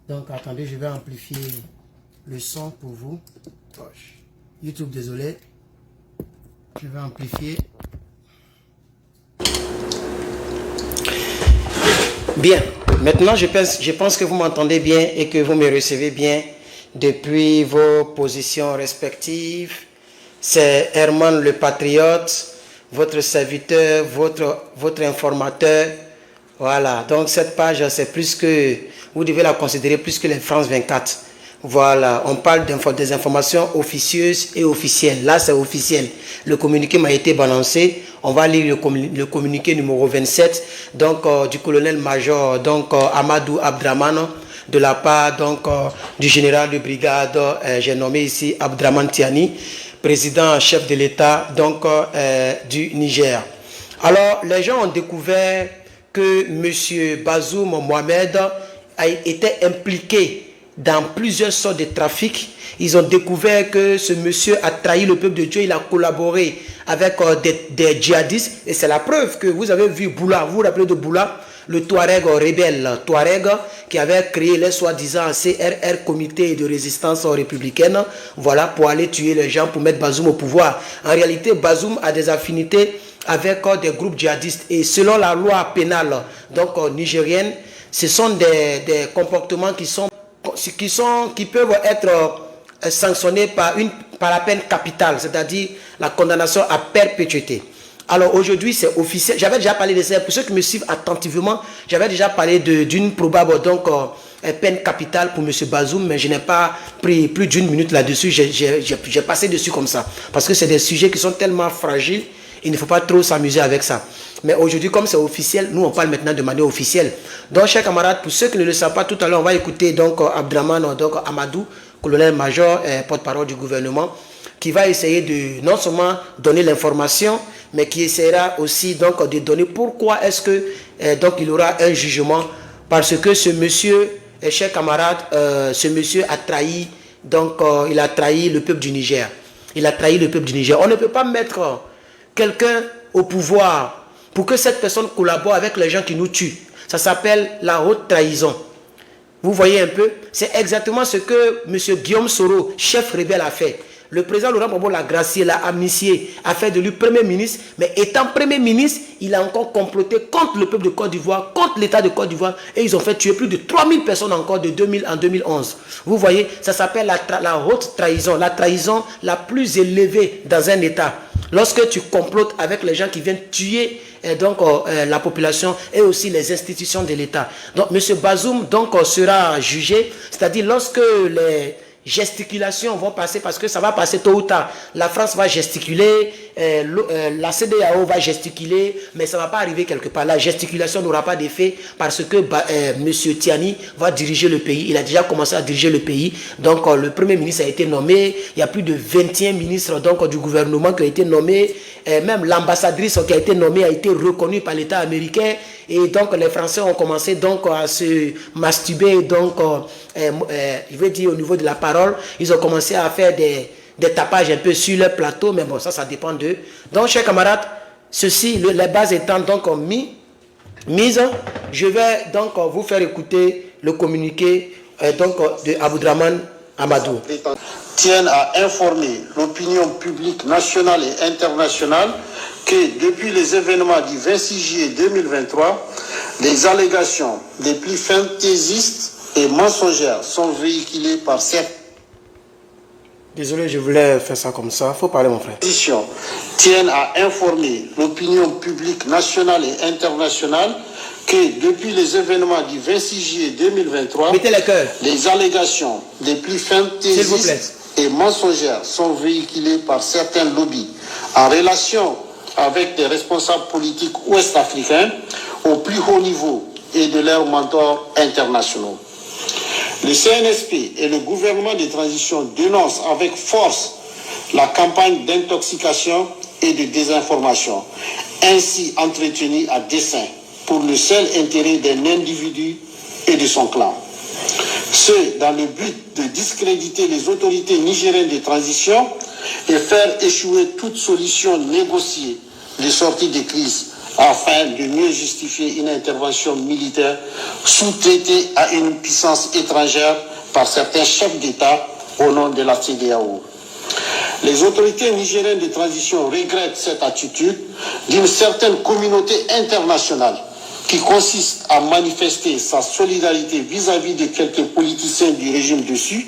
Donc attendez, je vais amplifier le son pour vous. YouTube, désolé. Je vais amplifier. Bien, maintenant je pense que vous m'entendez bien et que vous me recevez bien depuis vos positions respectives. C'est Herman le Patriote, votre serviteur, votre informateur. Voilà, donc cette page, c'est plus que, vous devez la considérer plus que les France 24. Voilà, on parle des informations officieuses et officielles. Là, c'est officiel. Le communiqué m'a été balancé. On va lire le communiqué numéro 27, donc du colonel-major Amadou Abdraman, de la part du général de brigade, j'ai nommé ici Abdraman Tiani, président chef de l'État du Niger. Alors, les gens ont découvert que M. Bazoum Mohamed était impliqué dans plusieurs sortes de trafics. Ils ont découvert que ce monsieur a trahi le peuple de Dieu, il a collaboré avec des djihadistes, et c'est la preuve que vous avez vu Boula, vous vous rappelez de Boula, le Touareg rebelle, Touareg qui avait créé les soi-disant CRR, comité de résistance républicaine, voilà, pour aller tuer les gens, pour mettre Bazoum au pouvoir. En réalité, Bazoum a des affinités avec des groupes djihadistes, et selon la loi pénale nigérienne, ce sont des comportements qui peuvent être sanctionnés par la peine capitale, c'est-à-dire la condamnation à perpétuité. Alors aujourd'hui, c'est officiel. J'avais déjà parlé de ça. Pour ceux qui me suivent attentivement, j'avais déjà parlé d'une probable peine capitale pour M. Bazoum, mais je n'ai pas pris plus d'une minute là-dessus. J'ai passé dessus comme ça. Parce que c'est des sujets qui sont tellement fragiles, il ne faut pas trop s'amuser avec ça. Mais aujourd'hui, comme c'est officiel, nous on parle maintenant de manière officielle. Donc, chers camarades, pour ceux qui ne le savent pas, tout à l'heure, on va écouter Abdraman Amadou, colonel-major, porte-parole du gouvernement, qui va essayer de non seulement donner l'information, mais qui essaiera aussi de donner pourquoi est-ce que il aura un jugement, parce que ce monsieur, chers camarades, ce monsieur a trahi, il a trahi le peuple du Niger. Il a trahi le peuple du Niger. On ne peut pas mettre quelqu'un au pouvoir pour que cette personne collabore avec les gens qui nous tuent. Ça s'appelle la haute trahison. Vous voyez un peu, c'est exactement ce que M. Guillaume Soro, chef rebelle, a fait. Le président Laurent Gbagbo l'a gracié, l'a amnistié, a fait de lui Premier ministre, mais étant Premier ministre, il a encore comploté contre le peuple de Côte d'Ivoire, contre l'État de Côte d'Ivoire, et ils ont fait tuer plus de 3000 personnes encore de 2000 en 2011. Vous voyez, ça s'appelle la haute trahison, la trahison la plus élevée dans un État. Lorsque tu complotes avec les gens qui viennent tuer la population et aussi les institutions de l'État. Donc, M. Bazoum sera jugé, c'est-à-dire lorsque les gesticulations vont passer, parce que ça va passer tôt ou tard. La France va gesticuler, la CEDEAO va gesticuler, mais ça ne va pas arriver quelque part. La gesticulation n'aura pas d'effet parce que M. Tiani va diriger le pays. Il a déjà commencé à diriger le pays. Donc le Premier ministre a été nommé. Il y a plus de 21 ministres du gouvernement qui ont été nommés. Même l'ambassadrice qui a été nommée a été reconnue par l'État américain. Et donc les Français ont commencé à se masturber, je vais dire au niveau de la parole, ils ont commencé à faire des tapages un peu sur leur plateau, mais bon, ça dépend d'eux. Donc, chers camarades, les bases étant mises, je vais vous faire écouter le communiqué de Abdraman Amadou. Tiennent à informer l'opinion publique nationale et internationale que depuis les événements du 26 juillet 2023, les allégations les plus fantaisistes et mensongères sont véhiculées par certains. Désolé, je voulais faire ça comme ça. Faut parler, mon frère. Tiennent à informer l'opinion publique nationale et internationale que depuis les événements du 26 juillet 2023, les allégations les plus fantaisistes et mensongères sont véhiculées par certains lobbies en relation avec des responsables politiques ouest-africains au plus haut niveau et de leurs mentors internationaux. Le CNSP et le gouvernement de transition dénoncent avec force la campagne d'intoxication et de désinformation, ainsi entretenue à dessein pour le seul intérêt d'un individu et de son clan. Ce, dans le but de discréditer les autorités nigériennes de transition et faire échouer toute solution négociée de sortie de crise afin de mieux justifier une intervention militaire sous-traitée à une puissance étrangère par certains chefs d'État au nom de la CEDEAO. Les autorités nigériennes de transition regrettent cette attitude d'une certaine communauté internationale qui consiste à manifester sa solidarité vis-à-vis de quelques politiciens du régime dessus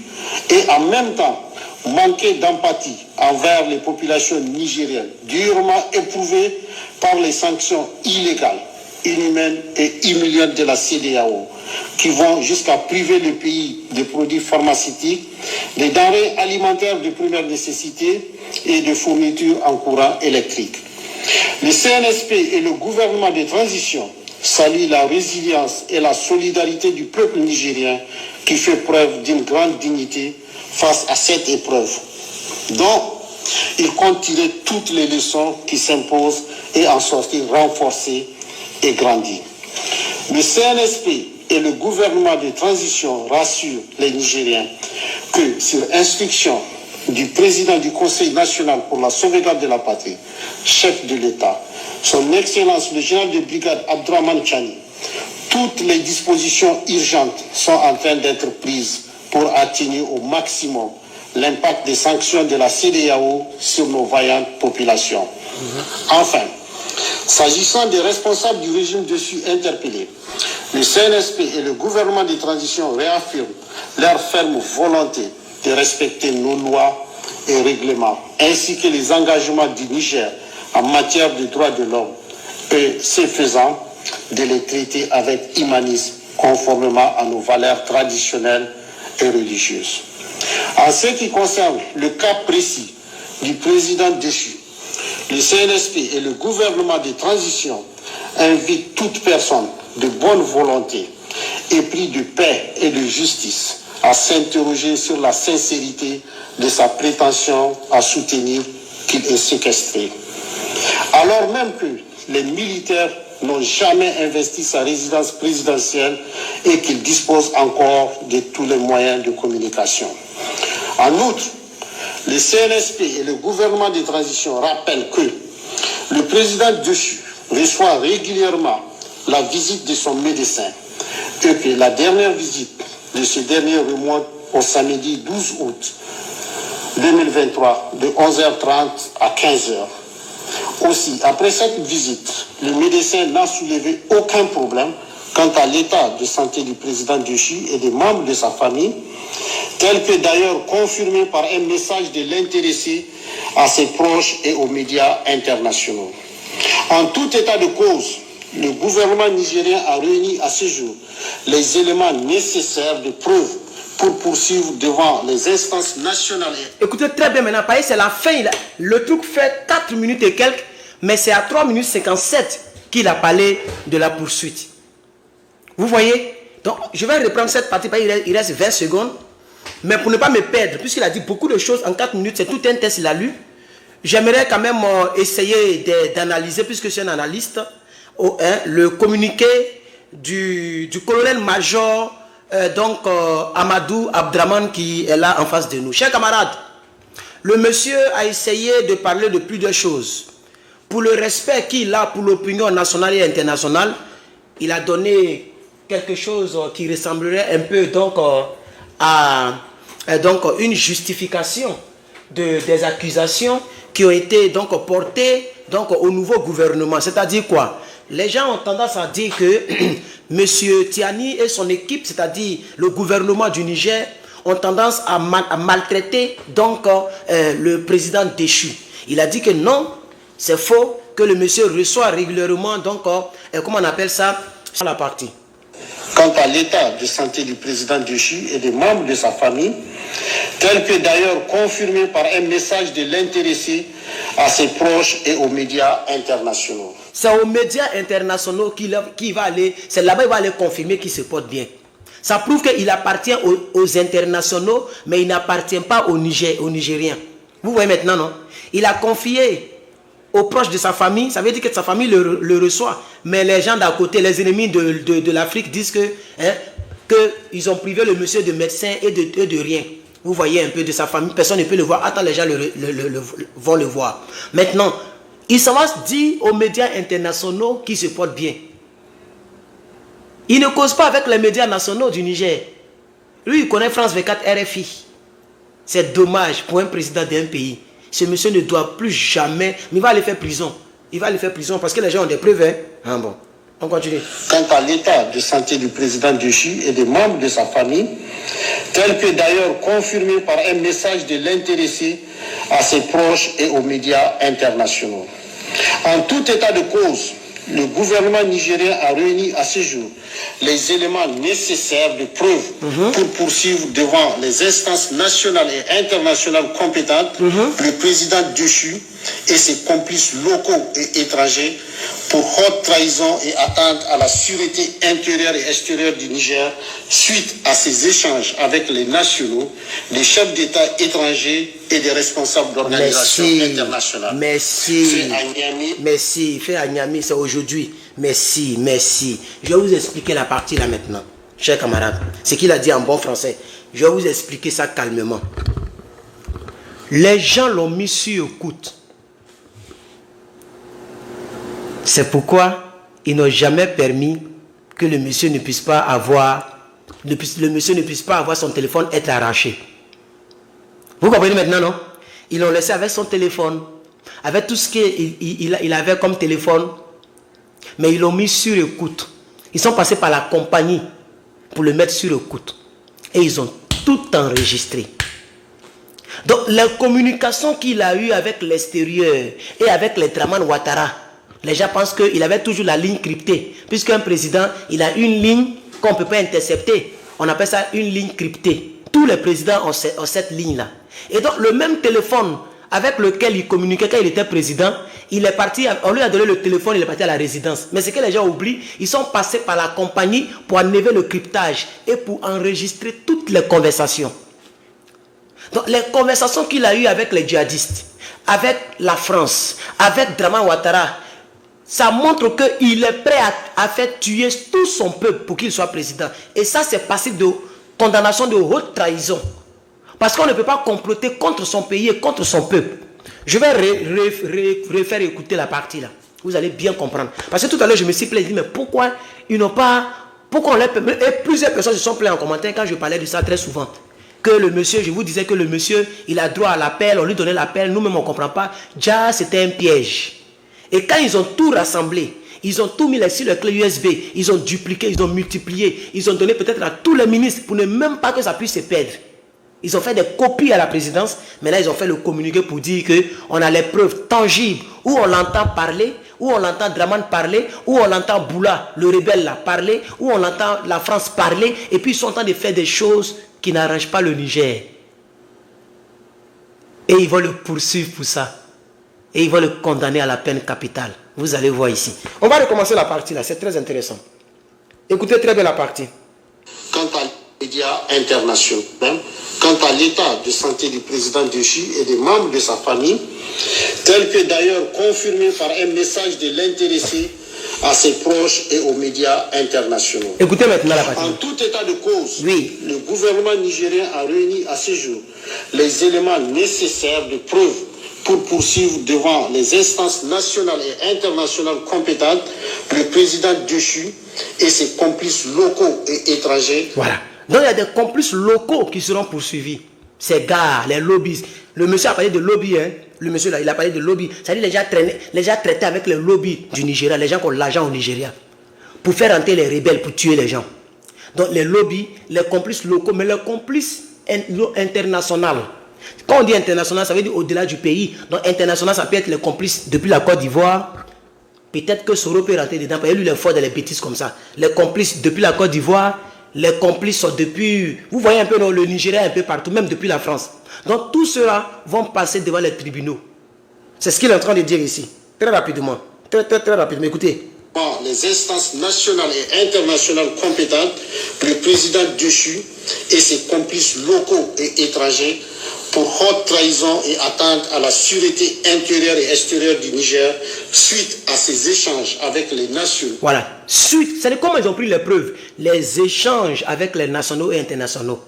et en même temps manquer d'empathie envers les populations nigériennes durement éprouvées par les sanctions illégales, inhumaines et humiliantes de la CEDEAO qui vont jusqu'à priver le pays des produits pharmaceutiques, des denrées alimentaires de première nécessité et de fournitures en courant électrique. Le CNSP et le gouvernement de transition saluent la résilience et la solidarité du peuple nigérien qui fait preuve d'une grande dignité face à cette épreuve, dont il compte tirer toutes les leçons qui s'imposent et en sortir renforcé et grandi. Le CNSP et le gouvernement de transition rassurent les Nigériens que, sur instruction du président du Conseil national pour la sauvegarde de la patrie, chef de l'État, son Excellence le général de brigade Abdourahmane Tchani, toutes les dispositions urgentes sont en train d'être prises pour atténuer au maximum l'impact des sanctions de la CEDEAO sur nos vaillantes populations. Enfin, s'agissant des responsables du régime dessus interpellés, le CNSP et le gouvernement de transition réaffirment leur ferme volonté de respecter nos lois et règlements, ainsi que les engagements du Niger en matière de droits de l'homme, et ce faisant, de les traiter avec humanisme, conformément à nos valeurs traditionnelles et religieuses. En ce qui concerne le cas précis du président déchu, le CNSP et le gouvernement de transition invitent toute personne de bonne volonté, épris de paix et de justice, à s'interroger sur la sincérité de sa prétention à soutenir qu'il est séquestré. Alors même que les militaires n'ont jamais investi sa résidence présidentielle et qu'ils disposent encore de tous les moyens de communication. En outre, le CNSP et le gouvernement de transition rappellent que le président déchu reçoit régulièrement la visite de son médecin et que la dernière visite de ce dernier remonte au samedi 12 août 2023 de 11h30 à 15h. Aussi, après cette visite, le médecin n'a soulevé aucun problème quant à l'état de santé du président déchu et des membres de sa famille, tel que d'ailleurs confirmé par un message de l'intéressé à ses proches et aux médias internationaux. En tout état de cause, le gouvernement nigérien a réuni à ce jour les éléments nécessaires de preuve pour poursuivre devant les instances nationales. Écoutez très bien maintenant, c'est la fin. Le truc fait 4 minutes et quelques, mais c'est à 3 minutes 57 qu'il a parlé de la poursuite. Vous voyez? Donc, je vais reprendre cette partie, il reste 20 secondes. Mais pour ne pas me perdre, puisqu'il a dit beaucoup de choses en 4 minutes, c'est tout un texte qu'il a lu. J'aimerais quand même essayer d'analyser, puisque je suis un analyste, le communiqué du colonel-major Amadou Abdraman qui est là en face de nous. Chers camarades, le monsieur a essayé de parler de plusieurs choses. Pour le respect qu'il a pour l'opinion nationale et internationale, il a donné quelque chose qui ressemblerait un peu à une justification des accusations qui ont été portées au nouveau gouvernement. C'est-à-dire quoi? Les gens ont tendance à dire que M. Tiani et son équipe, c'est-à-dire le gouvernement du Niger, ont tendance à maltraiter le président déchu. Il a dit que non, c'est faux, que le monsieur reçoit régulièrement, comment on appelle ça, la partie. Quant à l'état de santé du président déchu et des membres de sa famille, tel que d'ailleurs confirmé par un message de l'intéressé à ses proches et aux médias internationaux. C'est aux médias internationaux qui va aller, c'est là-bas qu'il va aller confirmer qu'il se porte bien. Ça prouve qu'il appartient aux internationaux, mais il n'appartient pas aux Nigériens. Vous voyez maintenant, non? Il a confié aux proches de sa famille, ça veut dire que sa famille le reçoit. Mais les gens d'à côté, les ennemis de l'Afrique disent qu'ils ont privé le monsieur de médecin et de rien. Vous voyez un peu de sa famille, personne ne peut le voir. Attends, les gens vont le voir. Maintenant, Il s'en va dire aux médias internationaux qui se portent bien. Il ne cause pas avec les médias nationaux du Niger. Lui, il connaît France 24 RFI. C'est dommage pour un président d'un pays. Ce monsieur ne doit plus jamais... Mais il va aller faire prison. Il va aller faire prison parce que les gens ont des preuves. Hein? Ah bon, on continue. Quant à l'état de santé du président Déchu et des membres de sa famille, tel que d'ailleurs confirmé par un message de l'intéressé à ses proches et aux médias internationaux. En tout état de cause, le gouvernement nigérien a réuni à ce jour les éléments nécessaires de preuve pour poursuivre devant les instances nationales et internationales compétentes le président Déchu et ses complices locaux et étrangers pour haute trahison et atteinte à la sûreté intérieure et extérieure du Niger suite à ses échanges avec les nationaux, les chefs d'État étrangers et des responsables d'organisations internationales. Merci. Merci. Fait à Niamey, c'est aujourd'hui. Merci, merci. Je vais vous expliquer la partie là maintenant, chers camarades. Ce qu'il a dit en bon français. Je vais vous expliquer ça calmement. Les gens l'ont mis sur écoute. C'est pourquoi ils n'ont jamais permis que le monsieur ne puisse pas avoir, le monsieur ne puisse pas avoir son téléphone être arraché. Vous comprenez maintenant, non? Ils l'ont laissé avec son téléphone, avec tout ce qu'il avait comme téléphone, mais ils l'ont mis sur écoute. Ils sont passés par la compagnie pour le mettre sur écoute. Et ils ont tout enregistré. Donc, la communication qu'il a eue avec l'extérieur et avec les Draman Ouattara, les gens pensent qu'il avait toujours la ligne cryptée. Puisqu'un président, il a une ligne qu'on ne peut pas intercepter. On appelle ça une ligne cryptée. Tous les présidents ont cette ligne-là. Et donc, le même téléphone avec lequel il communiquait quand il était président, il est parti, on lui a donné le téléphone, il est parti à la résidence. Mais ce que les gens oublient, ils sont passés par la compagnie pour enlever le cryptage et pour enregistrer toutes les conversations. Donc, les conversations qu'il a eues avec les djihadistes, avec la France, avec Draman Ouattara, ça montre qu'il est prêt à faire tuer tout son peuple pour qu'il soit président. Et ça, c'est passé de condamnation de haute trahison. Parce qu'on ne peut pas comploter contre son pays et contre son peuple. Je vais refaire écouter la partie là. Vous allez bien comprendre. Parce que tout à l'heure, je me suis plaint, je dis, mais pourquoi ils n'ont pas... Pourquoi on les permet? Et plusieurs personnes se sont plaintes en commentaire quand je parlais de ça très souvent. Que le monsieur, je vous disais que le monsieur, il a droit à l'appel, on lui donnait l'appel, nous-mêmes on ne comprend pas. Déjà, c'était un piège. Et quand ils ont tout rassemblé, ils ont tout mis sur le clé USB, ils ont dupliqué, ils ont multiplié, ils ont donné peut-être à tous les ministres pour ne même pas que ça puisse se perdre. Ils ont fait des copies à la présidence, mais là ils ont fait le communiqué pour dire qu'on a les preuves tangibles, où on l'entend parler, où on l'entend Draman parler, où on l'entend Boula, le rebelle là, parler, où on l'entend la France parler, et puis ils sont en train de faire des choses qui n'arrangent pas le Niger. Et ils vont le poursuivre pour ça. Et ils vont le condamner à la peine capitale. Vous allez voir ici. On va recommencer la partie là, c'est très intéressant. Écoutez très bien la partie. Quant à les médias internationaux, quant à l'état de santé du président Déchu et des membres de sa famille, tel que d'ailleurs confirmé par un message de l'intéressé à ses proches et aux médias internationaux. Écoutez maintenant la partie. En tout état de cause, oui, le gouvernement nigérien a réuni à ce jour les éléments nécessaires de preuve pour poursuivre devant les instances nationales et internationales compétentes le président Déchu et ses complices locaux et étrangers. Voilà. Donc il y a des complices locaux qui seront poursuivis. Ces gars, les lobbies. Le monsieur a parlé de lobby, hein. Le monsieur là, il a parlé de lobby. C'est-à-dire les gens traités avec les lobbies du Nigeria, les gens qui ont l'argent au Nigeria, pour faire entrer les rebelles, pour tuer les gens. Donc les lobbies, les complices locaux, mais les complices internationaux. Quand on dit international, ça veut dire au-delà du pays. Donc international, ça peut être les complices depuis la Côte d'Ivoire. Peut-être que Soro peut rentrer dedans. Parce que lui, il est fort dans les bêtises comme ça. Les complices depuis la Côte d'Ivoire, les complices sont depuis... Vous voyez un peu non, le Nigeria, un peu partout, même depuis la France. Donc tous ceux-là vont passer devant les tribunaux. C'est ce qu'il est en train de dire ici. Très rapidement. Très rapidement. Écoutez. Les instances nationales et internationales compétentes, le président Déchu et ses complices locaux et étrangers pour haute trahison et atteinte à la sûreté intérieure et extérieure du Niger suite à ces échanges avec les nationaux. Voilà. Suite, c'est comment ils ont pris les preuves. Les échanges avec les nationaux et internationaux.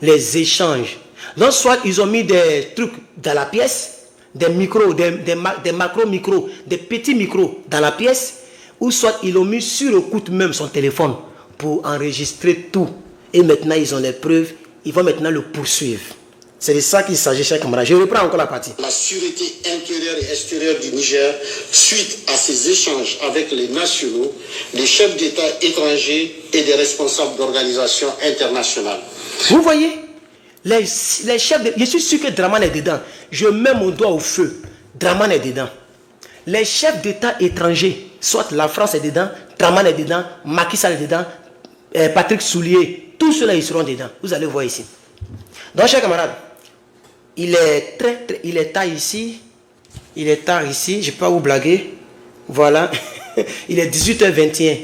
Les échanges. Donc soit ils ont mis des trucs dans la pièce, des micros, des macro-micros, des petits micros dans la pièce, ou soit ils ont mis sur le coude même son téléphone pour enregistrer tout. Et maintenant, ils ont les preuves. Ils vont maintenant le poursuivre. C'est de ça qu'il s'agit, chers camarades. Je reprends encore la partie. La sûreté intérieure et extérieure du Niger, suite à ces échanges avec les nationaux, les chefs d'État étrangers et des responsables d'organisations internationales. Vous voyez, les chefs je suis sûr que Draman est dedans. Je mets mon doigt au feu. Draman est dedans. Les chefs d'État étrangers, soit la France est dedans, Draman est dedans, Macky Sall est dedans, Patrick Soulier, tous ceux-là, ils seront dedans. Vous allez voir ici. Donc, chers camarades, il est tard ici. Il est tard ici. Je ne peux pas vous blaguer. Voilà. Il est 18h21.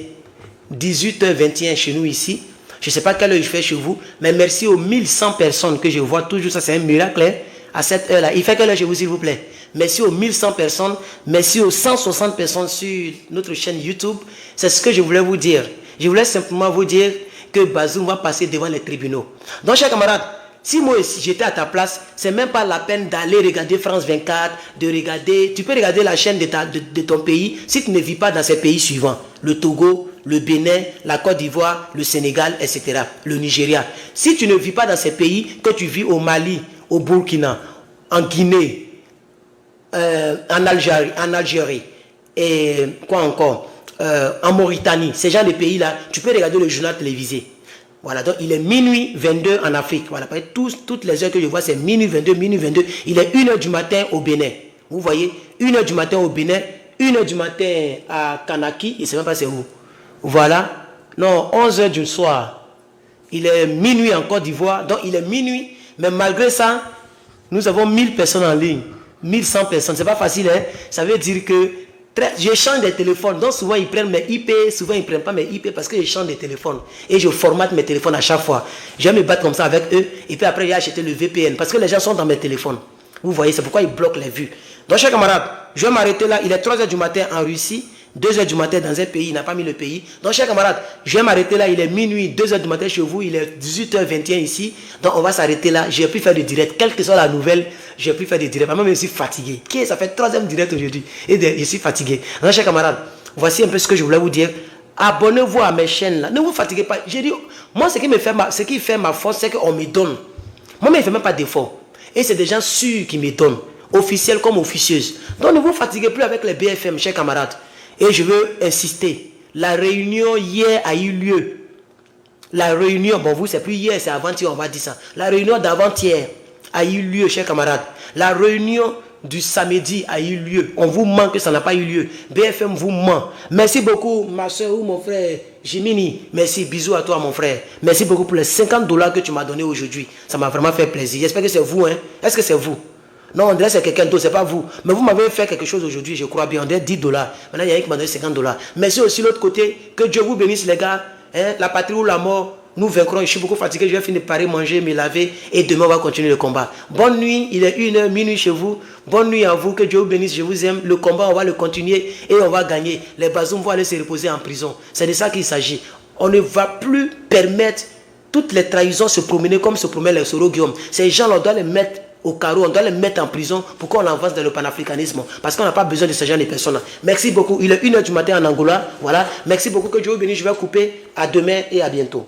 18h21 chez nous ici. Je ne sais pas quelle heure je fais chez vous. Mais merci aux 1100 personnes que je vois toujours. Ça, c'est un miracle. Hein, à cette heure-là. Il fait quelle heure chez vous, s'il vous plaît? Merci aux 1100 personnes. Merci aux 160 personnes sur notre chaîne YouTube. C'est ce que je voulais vous dire. Je voulais simplement vous dire que Bazoum va passer devant les tribunaux. Donc, chers camarades, si moi j'étais à ta place, c'est même pas la peine d'aller regarder France 24, de regarder. Tu peux regarder la chaîne de ton pays si tu ne vis pas dans ces pays suivants. Le Togo, le Bénin, la Côte d'Ivoire, le Sénégal, etc. Le Nigeria. Si tu ne vis pas dans ces pays, que tu vis au Mali, au Burkina, en Guinée, en Algérie, et quoi encore, en Mauritanie, ces gens de pays-là, tu peux regarder le journal télévisé. Voilà, donc il est minuit 22 en Afrique. Voilà, toutes les heures que je vois, c'est minuit 22, minuit 22. Il est 1h du matin au Bénin. Vous voyez, 1h du matin au Bénin, 1h du matin à Kanaki, je ne sais même pas c'est où. Voilà, non, 11h du soir. Il est minuit en Côte d'Ivoire, donc il est minuit. Mais malgré ça, nous avons 1000 personnes en ligne. 1100 personnes, c'est pas facile, hein. Ça veut dire que j'échange des téléphones, donc souvent ils prennent mes IP, souvent ils ne prennent pas mes IP parce que j'échange des téléphones et je formate mes téléphones à chaque fois. Je vais me battre comme ça avec eux et puis après j'ai acheté le VPN parce que les gens sont dans mes téléphones. Vous voyez, c'est pourquoi ils bloquent les vues. Donc chers camarades, je vais m'arrêter là. Il est 3h du matin en Russie, 2h du matin dans un pays, il n'a pas mis le pays. Donc chers camarades, je vais m'arrêter là. Il est minuit, 2h du matin chez vous, il est 18h21 ici. Donc on va s'arrêter là. Je n'ai plus faire de direct, quelle que soit la nouvelle. Je n'ai plus faire de direct. Moi-même, je suis fatigué. Ça fait 3e direct aujourd'hui. Et je suis fatigué. Donc chers camarades, voici un peu ce que je voulais vous dire. Abonnez-vous à mes chaînes là. Ne vous fatiguez pas. J'ai dit, moi, ce qui fait ma force, c'est qu'on me donne. Moi-même, je ne fais même pas d'effort. Et c'est des gens sûrs qui me donnent. Officiels comme officieuses. Donc ne vous fatiguez plus avec les BFM, chers camarades. Et je veux insister. La réunion hier a eu lieu. La réunion, bon vous c'est plus hier, c'est avant-hier, on va dire ça. La réunion d'avant-hier a eu lieu, chers camarades. La réunion du samedi a eu lieu. On vous ment que ça n'a pas eu lieu. BFM vous ment. Merci beaucoup, ma soeur ou mon frère Jimini. Merci, bisous à toi, mon frère. Merci beaucoup pour les $50 que tu m'as donné aujourd'hui. Ça m'a vraiment fait plaisir. J'espère que c'est vous, hein. Est-ce que c'est vous? Non, on dirait que c'est quelqu'un d'autre, c'est pas vous. Mais vous m'avez fait quelque chose aujourd'hui, je crois bien. On dirait $10. Maintenant, il y a un qui m'a donné $50. Merci aussi de l'autre côté. Que Dieu vous bénisse, les gars. Hein? La patrie ou la mort, nous vaincrons. Je suis beaucoup fatigué. Je vais finir par manger, me laver. Et demain, on va continuer le combat. Bonne nuit. Il est 1h, minuit chez vous. Bonne nuit à vous. Que Dieu vous bénisse. Je vous aime. Le combat, on va le continuer. Et on va gagner. Les Bazoum vont aller se reposer en prison. C'est de ça qu'il s'agit. On ne va plus permettre toutes les trahisons se promener comme se promènent les Soro Guillaume. Ces gens-là, on doit les mettre au carreau, on doit les mettre en prison pour qu'on avance dans le panafricanisme. Parce qu'on n'a pas besoin de ce genre de personnes. Merci beaucoup. Il est 1h du matin en Angola. Voilà. Merci beaucoup. Que Dieu vous bénisse. Je vais couper. À demain et à bientôt.